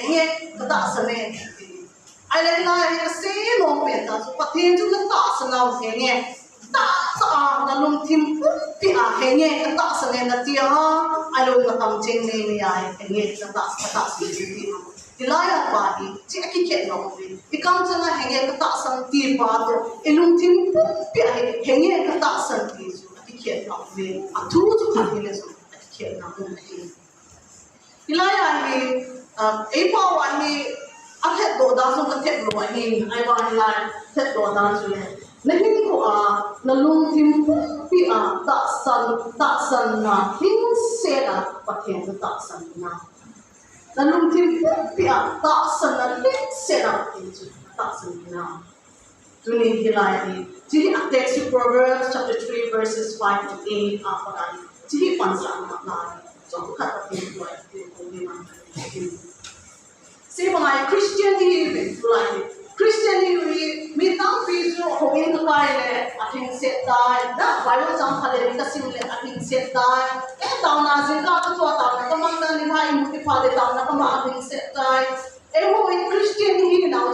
nghe cái ta sân này ai lấy lại cái xí long biển ta số thiên chúng ta sân nào thế nghe ta sa na lung thim pi a he nghe cái ta sân này là tia ai lung cái tâm trên này này ai nghe cái ta sân này thì lại là bà đi chỉ cái chuyện nó vậy thì công chân là he nghe cái ta sân tia bà đó lung thim pi a he nghe cái ta sân tia số cái chuyện nó vậy à thu chút cái này số cái chuyện nó vậy thì lại là thì ấy bảo anh đi anh hết đồ đa số cái hết đồ anh đi ai bảo anh lại hết đồ đa số này nên cái của nó luôn tìm bị tạ sân là hin sẽ là bắt hiện cái tạ sân nào nó luôn tìm bị tạ sân là hin sẽ là hiện tạ sân nào cho nên thì lại thì chỉ text Proverbs chapter 3 verses 5 to 8 apa kan chỉ phần sáng lại cho các bạn hiểu rồi thì cũng như vậy Say mga Christianity like Christianity mi tang piso hongin ka le ating setai da Bible jam khale ka sim le ating setai e taw na jin ka to taw na kamang na ni hai muti phale taw na kama ating setai e ho Christianity na